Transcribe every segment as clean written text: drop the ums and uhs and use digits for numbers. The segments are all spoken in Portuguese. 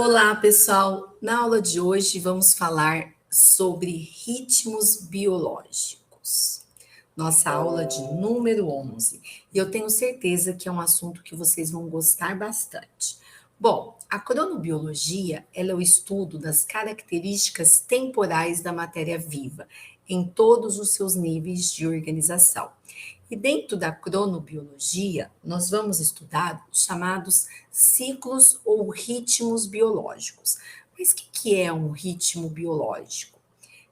Olá, pessoal! Na aula de hoje vamos falar sobre ritmos biológicos. Nossa aula de número 11. E eu tenho certeza que é um assunto que vocês vão gostar bastante. Bom, a cronobiologia ela é o estudo das características temporais da matéria viva, em todos os seus níveis de organização. E dentro da cronobiologia, nós vamos estudar os chamados ciclos ou ritmos biológicos. Mas o que é um ritmo biológico?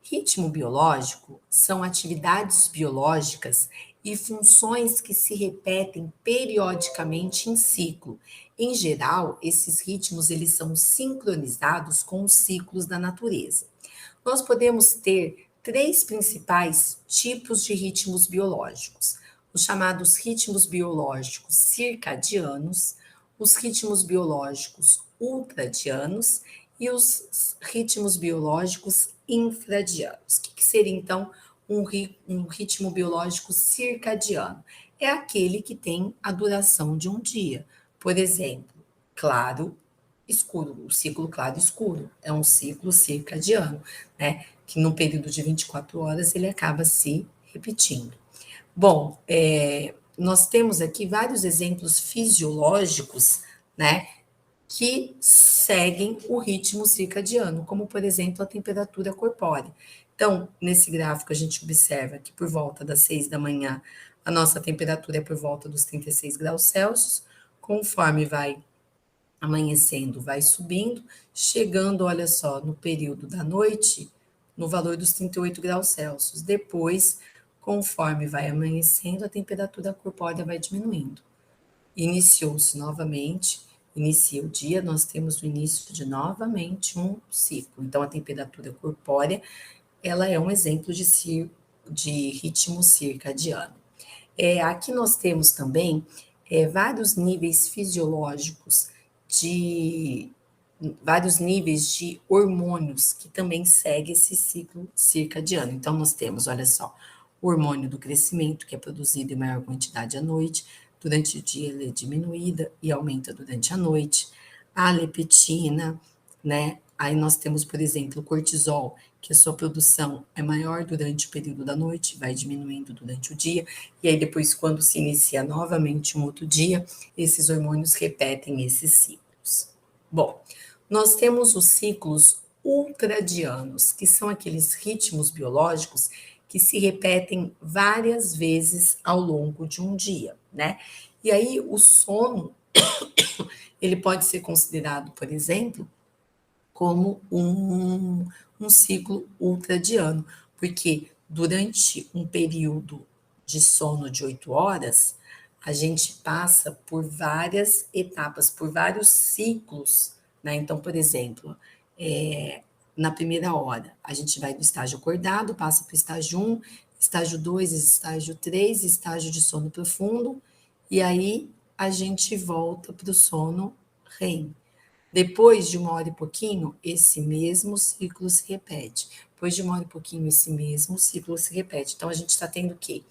Ritmo biológico são atividades biológicas e funções que se repetem periodicamente em ciclo. Em geral, esses ritmos eles são sincronizados com os ciclos da natureza. Nós podemos ter três principais tipos de ritmos biológicos: os chamados ritmos biológicos circadianos, os ritmos biológicos ultradianos e os ritmos biológicos infradianos. O que seria então um ritmo biológico circadiano? É aquele que tem a duração de um dia. Por exemplo, claro, escuro, o ciclo claro escuro, é um ciclo circadiano, né? Que no período de 24 horas ele acaba se repetindo. Bom, nós temos aqui vários exemplos fisiológicos, né? Que seguem o ritmo circadiano, como por exemplo a temperatura corpórea. Então, nesse gráfico a gente observa que por volta das 6 da manhã a nossa temperatura é por volta dos 36 graus Celsius, conforme vai amanhecendo, vai subindo, chegando, olha só, no período da noite, no valor dos 38 graus Celsius. Depois, conforme vai amanhecendo, a temperatura corpórea vai diminuindo. Iniciou-se novamente, inicia o dia, nós temos o início de novamente um ciclo. Então, a temperatura corpórea, ela é um exemplo de ritmo circadiano. Aqui nós temos também vários níveis fisiológicos de vários níveis de hormônios que também seguem esse ciclo circadiano. Então, nós temos, olha só, o hormônio do crescimento, que é produzido em maior quantidade à noite, durante o dia ele é diminuída e aumenta durante a noite. A leptina, né? Aí nós temos, por exemplo, o cortisol, que a sua produção é maior durante o período da noite, vai diminuindo durante o dia, e aí depois, quando se inicia novamente um outro dia, esses hormônios repetem esses ciclos. Bom, nós temos os ciclos ultradianos, que são aqueles ritmos biológicos que se repetem várias vezes ao longo de um dia, né? E aí o sono, ele pode ser considerado, por exemplo, como um ciclo ultradiano, porque durante um período de sono de 8 horas, a gente passa por várias etapas, por vários ciclos, né? Então, por exemplo, na primeira hora, a gente vai do estágio acordado, passa para o estágio 1, estágio 2, estágio 3, estágio de sono profundo, e aí a gente volta para o sono REM. Depois de 1 hora e pouquinho, esse mesmo ciclo se repete. Depois de 1 hora e pouquinho, esse mesmo ciclo se repete. Então, a gente está tendo o quê?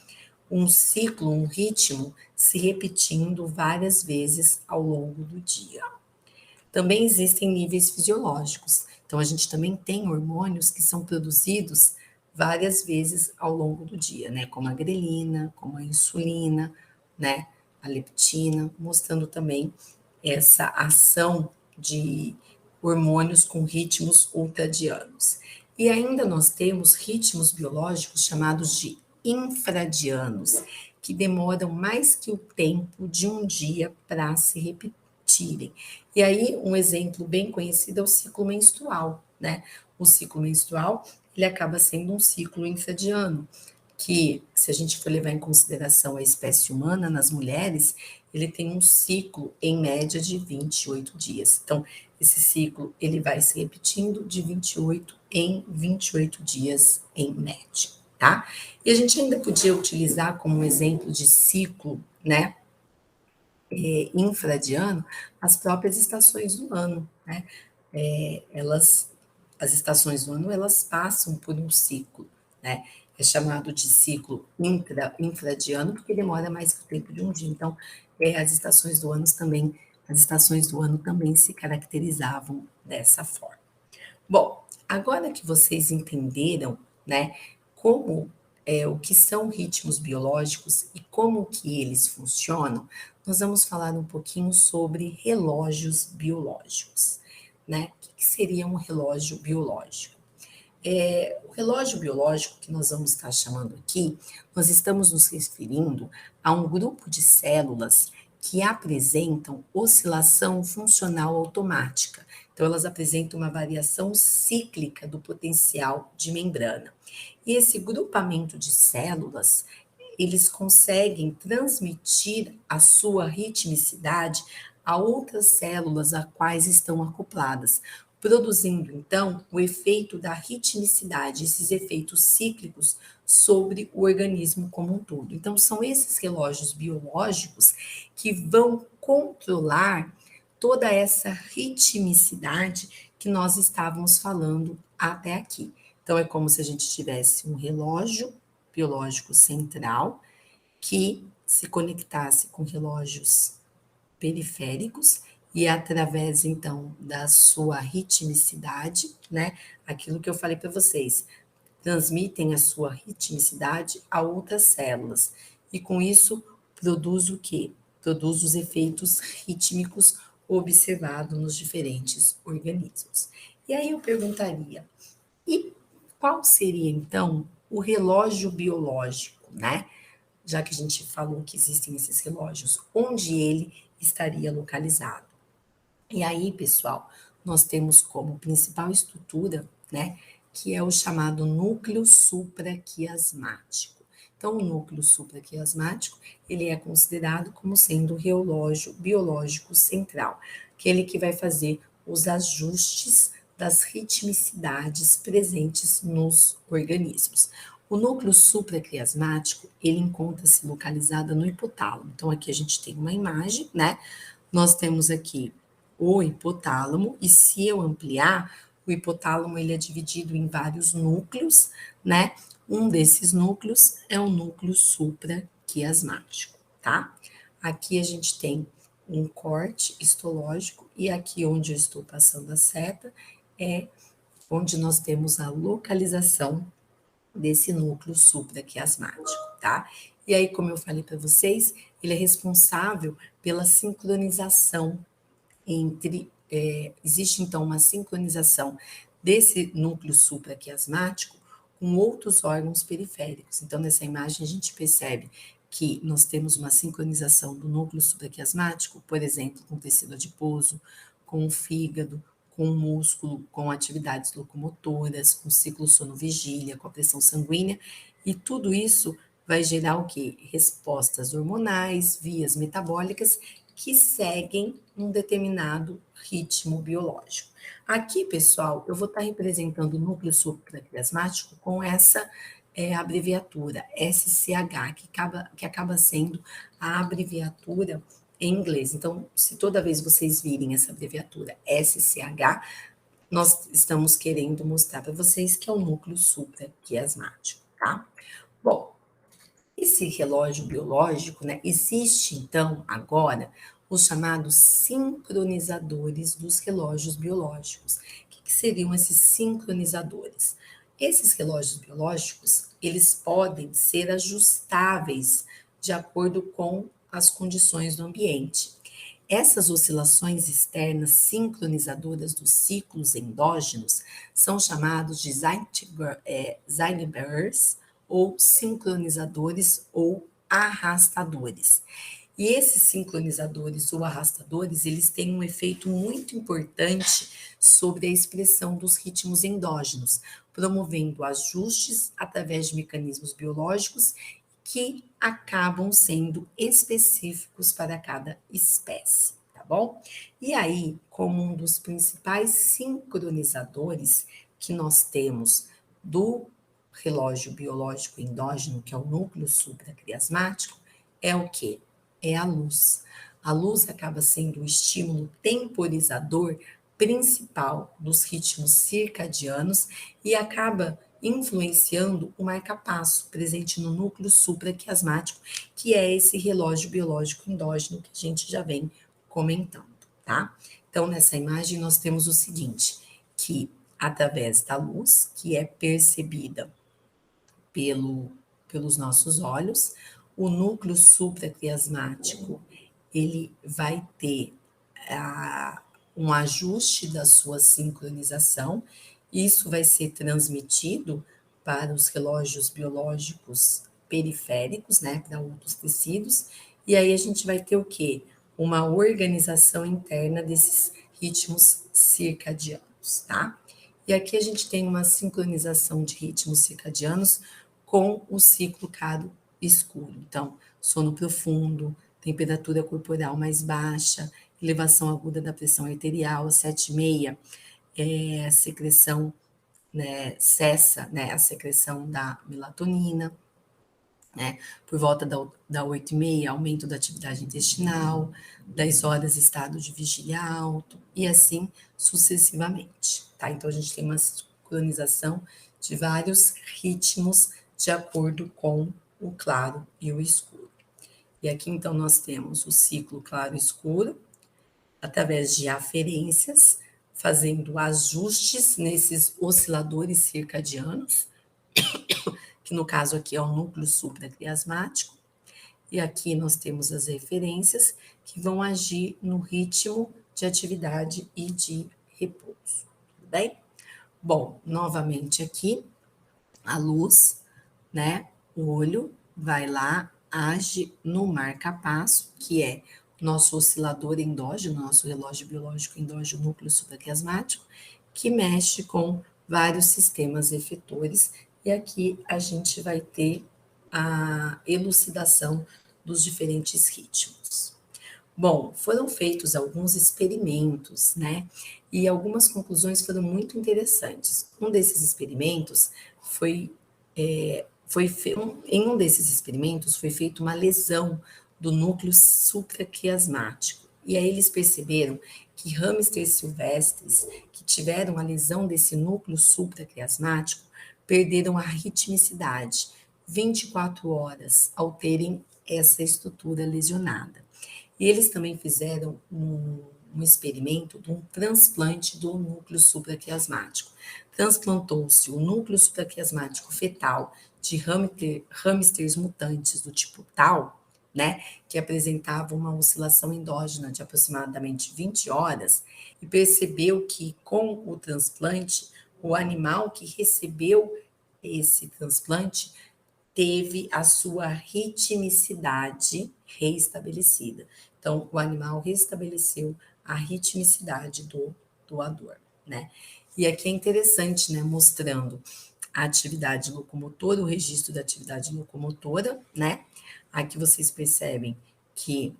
Um ciclo, um ritmo se repetindo várias vezes ao longo do dia. Também existem níveis fisiológicos. Então, a gente também tem hormônios que são produzidos várias vezes ao longo do dia, né? Como a grelina, como a insulina, né? A leptina, mostrando também essa ação de hormônios com ritmos ultradianos. E ainda nós temos ritmos biológicos chamados de infradianos, que demoram mais que o tempo de um dia para se repetirem. E aí, um exemplo bem conhecido é o ciclo menstrual, né? O ciclo menstrual, ele acaba sendo um ciclo infradiano, que, se a gente for levar em consideração a espécie humana nas mulheres, ele tem um ciclo, em média, de 28 dias. Então, esse ciclo, ele vai se repetindo de 28 em 28 dias, em média, tá? E a gente ainda podia utilizar como um exemplo de ciclo, né, infradiano, as próprias estações do ano, né? As estações do ano, elas passam por um ciclo, né? É chamado de ciclo infradiano, porque demora mais que o tempo de um dia. Então, as estações do ano também As estações do ano também se caracterizavam dessa forma. Bom, agora que vocês entenderam, né, como o que são ritmos biológicos e como que eles funcionam, nós vamos falar um pouquinho sobre relógios biológicos, né? O que seria um relógio biológico? O relógio biológico que nós vamos estar chamando aqui, nós estamos nos referindo a um grupo de células que apresentam oscilação funcional automática. Então, elas apresentam uma variação cíclica do potencial de membrana. E esse grupamento de células, eles conseguem transmitir a sua ritmicidade a outras células a quais estão acopladas, produzindo então o efeito da ritmicidade, esses efeitos cíclicos sobre o organismo como um todo. Então, são esses relógios biológicos que vão controlar toda essa ritmicidade que nós estávamos falando até aqui. Então, é como se a gente tivesse um relógio biológico central que se conectasse com relógios periféricos e através então da sua ritmicidade, né? Aquilo que eu falei para vocês, transmitem a sua ritmicidade a outras células e com isso produz o quê? Produz os efeitos rítmicos observados nos diferentes organismos. E aí eu perguntaria, e qual seria então o relógio biológico, né? Já que a gente falou que existem esses relógios, onde ele estaria localizado. E aí, pessoal, nós temos como principal estrutura, né, que é o chamado núcleo supraquiasmático. Então, o núcleo supraquiasmático, ele é considerado como sendo o relógio biológico central, aquele que vai fazer os ajustes das ritmicidades presentes nos organismos. O núcleo supraquiasmático, ele encontra-se localizado no hipotálamo. Então, aqui a gente tem uma imagem, né? Nós temos aqui o hipotálamo, e se eu ampliar, o hipotálamo ele é dividido em vários núcleos, né? Um desses núcleos é o núcleo supraquiasmático, tá? Aqui a gente tem um corte histológico, e aqui onde eu estou passando a seta é onde nós temos a localização desse núcleo supraquiasmático, tá? E aí, como eu falei para vocês, ele é responsável pela sincronização existe então uma sincronização desse núcleo supraquiasmático com outros órgãos periféricos. Então, nessa imagem a gente percebe que nós temos uma sincronização do núcleo supraquiasmático, por exemplo, com o tecido adiposo, com o fígado, com o músculo, com atividades locomotoras, com o ciclo sono-vigília, com a pressão sanguínea, e tudo isso vai gerar o quê? Respostas hormonais, vias metabólicas que seguem um determinado ritmo biológico. Aqui, pessoal, eu vou estar representando o núcleo supraquiasmático com essa abreviatura SCH, que acaba sendo a abreviatura em inglês. Então, se toda vez vocês virem essa abreviatura SCH, nós estamos querendo mostrar para vocês que é o núcleo supraquiasmático, tá? Bom, esse relógio biológico, né, existe então agora os chamados sincronizadores dos relógios biológicos. O que seriam esses sincronizadores? Esses relógios biológicos, eles podem ser ajustáveis de acordo com as condições do ambiente. Essas oscilações externas sincronizadoras dos ciclos endógenos são chamados de Zeitgebers, ou sincronizadores ou arrastadores. E esses sincronizadores ou arrastadores, eles têm um efeito muito importante sobre a expressão dos ritmos endógenos, promovendo ajustes através de mecanismos biológicos que acabam sendo específicos para cada espécie, tá bom? E aí, como um dos principais sincronizadores que nós temos do relógio biológico endógeno, que é o núcleo supraquiasmático, é o quê? É a luz. A luz acaba sendo o estímulo temporizador principal dos ritmos circadianos e acaba influenciando o marcapasso presente no núcleo supraquiasmático, que é esse relógio biológico endógeno que a gente já vem comentando. tá? Então, nessa imagem, nós temos o seguinte, que através da luz, que é percebida pelos nossos olhos, o núcleo supraquiasmático, ele vai ter um ajuste da sua sincronização, isso vai ser transmitido para os relógios biológicos periféricos, né, para outros tecidos, e aí a gente vai ter o quê? Uma organização interna desses ritmos circadianos, tá? E aqui a gente tem uma sincronização de ritmos circadianos com o ciclo claro escuro. Então, sono profundo, temperatura corporal mais baixa, elevação aguda da pressão arterial, 7,6, a secreção, né, cessa, né, a secreção da melatonina, né, por volta da 8,6, aumento da atividade intestinal, 10 horas estado de vigília alto, e assim sucessivamente, tá? Então, a gente tem uma sincronização de vários ritmos de acordo com o claro e o escuro. E aqui, então, nós temos o ciclo claro-escuro, através de aferências, fazendo ajustes nesses osciladores circadianos, que no caso aqui é o núcleo supraquiasmático, e aqui nós temos as referências que vão agir no ritmo de atividade e de repouso, tudo bem? Bom, novamente aqui, a luz, né? O olho vai lá, age no marca-passo, que é nosso oscilador endógeno, nosso relógio biológico endógeno núcleo supraquiasmático, que mexe com vários sistemas efetores, e aqui a gente vai ter a elucidação dos diferentes ritmos. Bom, foram feitos alguns experimentos, né? E algumas conclusões foram muito interessantes. Um desses experimentos foi, em um desses experimentos foi feita uma lesão do núcleo supraquiasmático. E aí eles perceberam que hamsters silvestres que tiveram a lesão desse núcleo supraquiasmático perderam a ritmicidade 24 horas ao terem essa estrutura lesionada. E eles também fizeram um experimento de um transplante do núcleo supraquiasmático. Transplantou-se o núcleo supraquiasmático fetal de hamsters mutantes do tipo Tau, né, que apresentavam uma oscilação endógena de aproximadamente 20 horas, e percebeu que com o transplante, o animal que recebeu esse transplante teve a sua ritmicidade reestabelecida. Então, o animal restabeleceu a ritmicidade do doador, né? E aqui é interessante, né, mostrando a atividade locomotora, o registro da atividade locomotora, né? Aqui vocês percebem que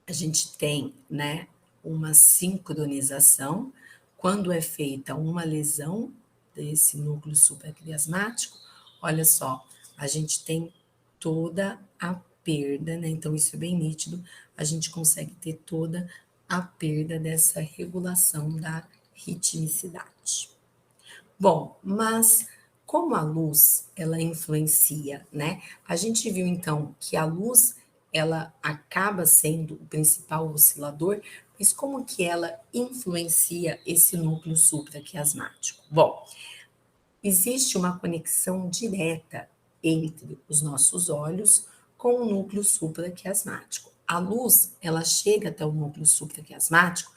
a gente tem, né, uma sincronização quando é feita uma lesão desse núcleo supraquiasmático. Olha só, a gente tem toda a perda, né? Então, isso é bem nítido, a gente consegue ter toda a perda dessa regulação da ritmicidade. Bom, mas como a luz, ela influencia, né? A gente viu então que a luz, ela acaba sendo o principal oscilador, mas como que ela influencia esse núcleo supraquiasmático? Bom, existe uma conexão direta entre os nossos olhos com o núcleo supraquiasmático. A luz, ela chega até o núcleo supraquiasmático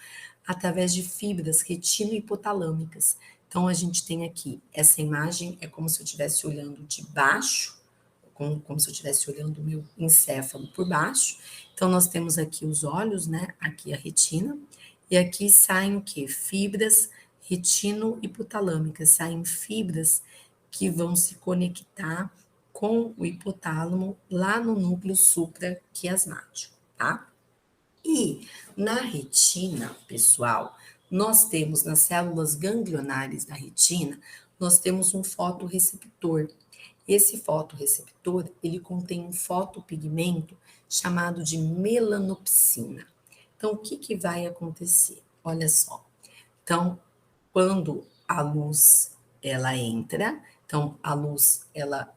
através de fibras retino-hipotalâmicas. Então, a gente tem aqui, essa imagem é como se eu estivesse olhando de baixo, como se eu estivesse olhando o meu encéfalo por baixo. Então, nós temos aqui os olhos, né? Aqui a retina, e aqui saem o quê? Fibras retino-hipotalâmicas, saem fibras que vão se conectar com o hipotálamo lá no núcleo supraquiasmático, tá? E na retina, pessoal, nós temos nas células ganglionares da retina, nós temos um fotorreceptor. Esse fotorreceptor, ele contém um fotopigmento chamado de melanopsina. Então, o que que vai acontecer? Olha só. Então, quando a luz ela entra, então a luz ela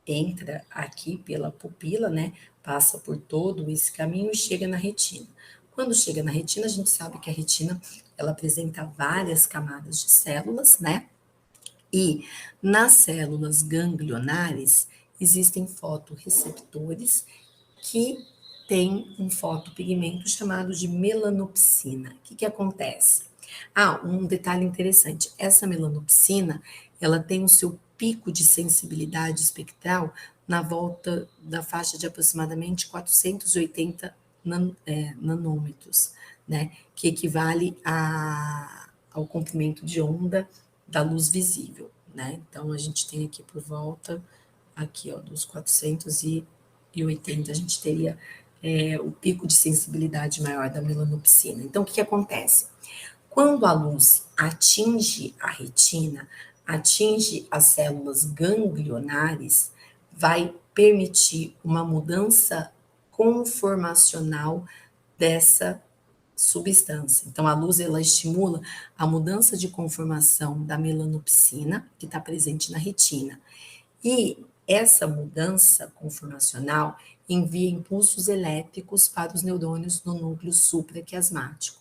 entra aqui pela pupila, né? Passa por todo esse caminho e chega na retina. Quando chega na retina, a gente sabe que a retina, ela apresenta várias camadas de células, né? E nas células ganglionares existem fotorreceptores que têm um fotopigmento chamado de melanopsina. O que acontece? Ah, um detalhe interessante, essa melanopsina, ela tem o seu pico de sensibilidade espectral na volta da faixa de aproximadamente 480 nanômetros, né, que equivale ao comprimento de onda da luz visível, né? Então a gente tem aqui por volta aqui, ó, dos 480, a gente teria o pico de sensibilidade maior da melanopsina. Então, o que acontece? Quando a luz atinge a retina, atinge as células ganglionares, vai permitir uma mudança conformacional dessa substância. Então, a luz ela estimula a mudança de conformação da melanopsina, que está presente na retina. E essa mudança conformacional envia impulsos elétricos para os neurônios no núcleo supraquiasmático.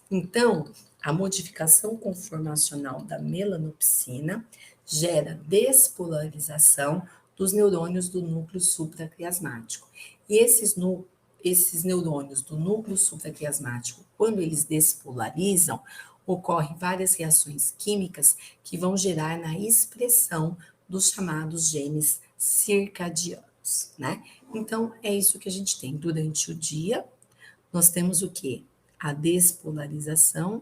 Então, a modificação conformacional da melanopsina gera despolarização dos neurônios do núcleo supraquiasmático. E esses neurônios do núcleo supraquiasmático, quando eles despolarizam, ocorrem várias reações químicas que vão gerar na expressão dos chamados genes circadianos, né? Então, é isso que a gente tem durante o dia. Nós temos o quê? A despolarização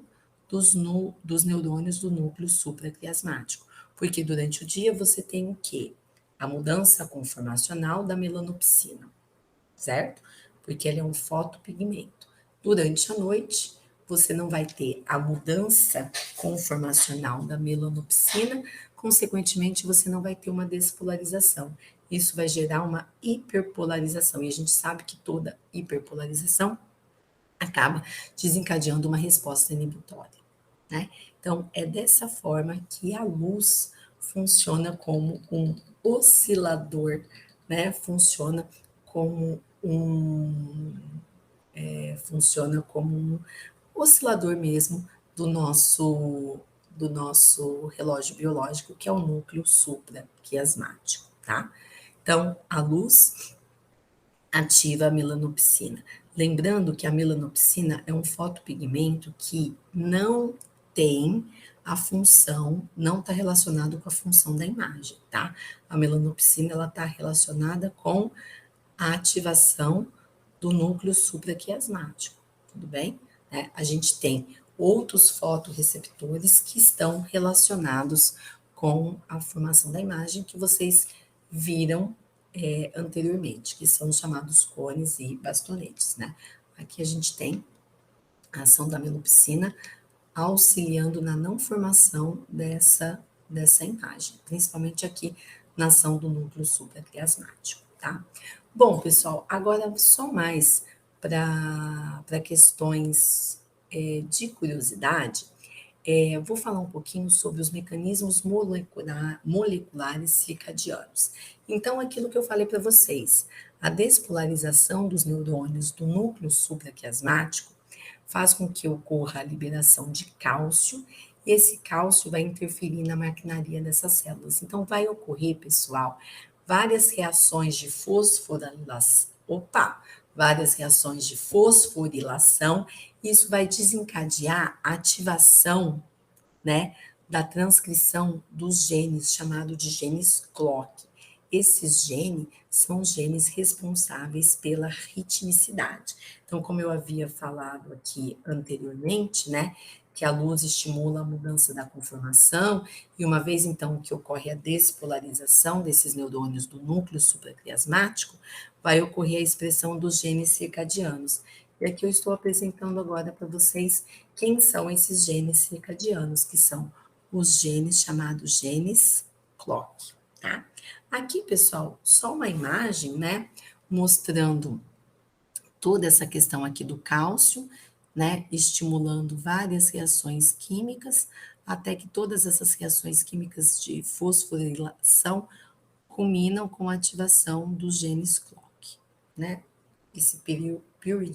dos neurônios do núcleo supraquiasmático. Porque durante o dia você tem o quê? A mudança conformacional da melanopsina, certo? Porque ele é um fotopigmento. Durante a noite, você não vai ter a mudança conformacional da melanopsina, consequentemente, você não vai ter uma despolarização. Isso vai gerar uma hiperpolarização, e a gente sabe que toda hiperpolarização acaba desencadeando uma resposta inibitória, né? Então, é dessa forma que a luz funciona como um oscilador, né? Funciona como um oscilador mesmo do nosso relógio biológico, que é o núcleo supraquiasmático, tá? Então, a luz ativa a melanopsina. Lembrando que a melanopsina é um fotopigmento que não tem a função, não está relacionado com a função da imagem, tá? A melanopsina, ela está relacionada com a ativação do núcleo supraquiasmático, tudo bem? A gente tem outros fotorreceptores que estão relacionados com a formação da imagem que vocês viram anteriormente, que são os chamados cones e bastonetes, né? Aqui a gente tem a ação da melanopsina auxiliando na não formação dessa imagem, principalmente aqui na ação do núcleo supraquiasmático, tá? Bom, pessoal, agora só mais para questões de curiosidade, vou falar um pouquinho sobre os mecanismos moleculares circadianos. Então, aquilo que eu falei para vocês, a despolarização dos neurônios do núcleo supraquiasmático faz com que ocorra a liberação de cálcio, e esse cálcio vai interferir na maquinaria dessas células. Então, vai ocorrer, pessoal, várias reações de fosforilação, isso vai desencadear a ativação, né, da transcrição dos genes, chamado de genes clock. Esses genes são os genes responsáveis pela ritmicidade. Então, como eu havia falado aqui anteriormente, né, que a luz estimula a mudança da conformação, e uma vez então que ocorre a despolarização desses neurônios do núcleo supraquiasmático, vai ocorrer a expressão dos genes circadianos. E aqui eu estou apresentando agora para vocês quem são esses genes circadianos, que são os genes chamados genes clock, tá? Aqui, pessoal, só uma imagem, né, mostrando toda essa questão aqui do cálcio, né, estimulando várias reações químicas, até que todas essas reações químicas de fosforilação culminam com a ativação dos genes clock, né? esse period 1 e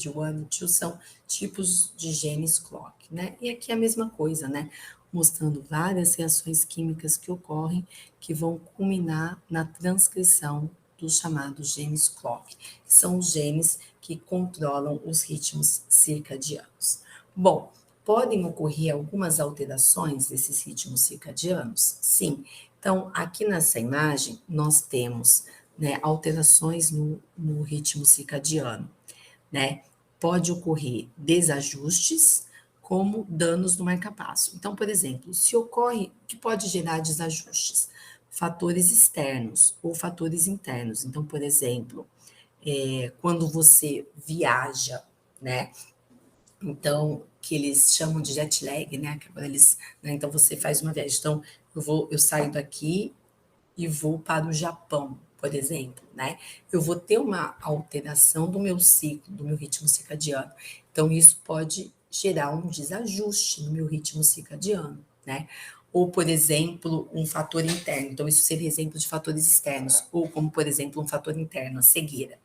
2 são tipos de genes clock, né? E aqui é a mesma coisa, né? Mostrando várias reações químicas que ocorrem que vão culminar na transcrição dos chamados genes clock, que são os genes que controlam os ritmos circadianos. Bom, podem ocorrer algumas alterações desses ritmos circadianos? Sim. Então, aqui nessa imagem, nós temos, né, alterações no ritmo circadiano, né? Pode ocorrer desajustes, como danos no marcapasso. Então, por exemplo, se ocorre, o que pode gerar desajustes? Fatores externos ou fatores internos. Então, por exemplo, quando você viaja, né? Então, que eles chamam de jet lag, né? Que agora eles, né? Então, você faz uma viagem. Então, eu saio daqui e vou para o Japão, por exemplo, né? Eu vou ter uma alteração do meu ciclo, do meu ritmo circadiano. Então, isso pode gerar um desajuste no meu ritmo circadiano, né? Ou, por exemplo, um fator interno. Então, isso seria exemplo de fatores externos. Ou, como, por exemplo, um fator interno, a cegueira.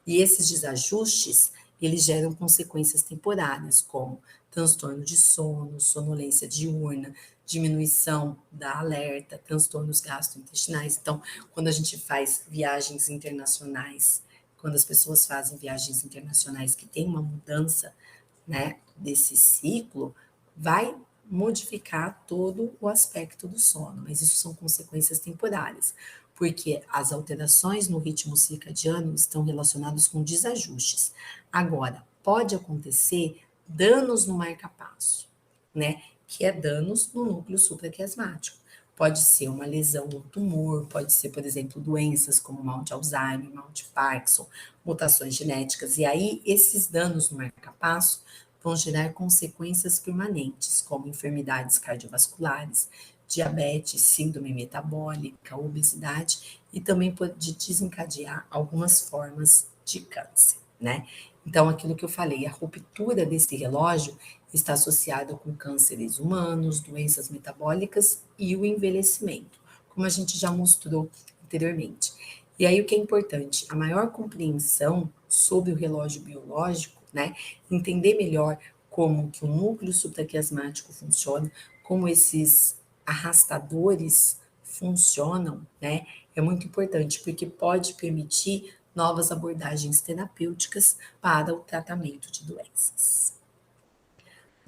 E esses desajustes, eles geram consequências temporárias, como transtorno de sono, sonolência diurna, diminuição da alerta, transtornos gastrointestinais. Então, quando a gente faz viagens internacionais, quando as pessoas fazem viagens internacionais que tem uma mudança, né, desse ciclo, vai modificar todo o aspecto do sono, mas isso são consequências temporárias, porque as alterações no ritmo circadiano estão relacionadas com desajustes. Agora, pode acontecer danos no marcapasso, né, que é danos no núcleo supraquiasmático. Pode ser uma lesão no tumor, pode ser, por exemplo, doenças como mal de Alzheimer, mal de Parkinson, mutações genéticas. E aí, esses danos no marcapasso vão gerar consequências permanentes, como enfermidades cardiovasculares, diabetes, síndrome metabólica, obesidade e também pode desencadear algumas formas de câncer, né? Então, aquilo que eu falei, a ruptura desse relógio está associada com cânceres humanos, doenças metabólicas e o envelhecimento, como a gente já mostrou anteriormente. E aí o que é importante, a maior compreensão sobre o relógio biológico, né? Entender melhor como que o núcleo supraquiasmático funciona, como esses arrastadores funcionam, né? É muito importante porque pode permitir novas abordagens terapêuticas para o tratamento de doenças.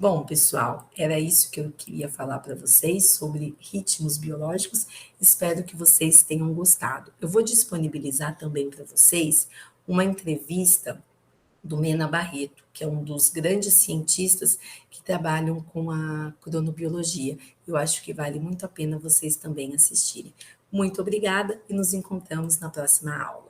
Bom, pessoal, era isso que eu queria falar para vocês sobre ritmos biológicos. Espero que vocês tenham gostado. Eu vou disponibilizar também para vocês uma entrevista do Mena Barreto, que é um dos grandes cientistas que trabalham com a cronobiologia. Eu acho que vale muito a pena vocês também assistirem. Muito obrigada e nos encontramos na próxima aula.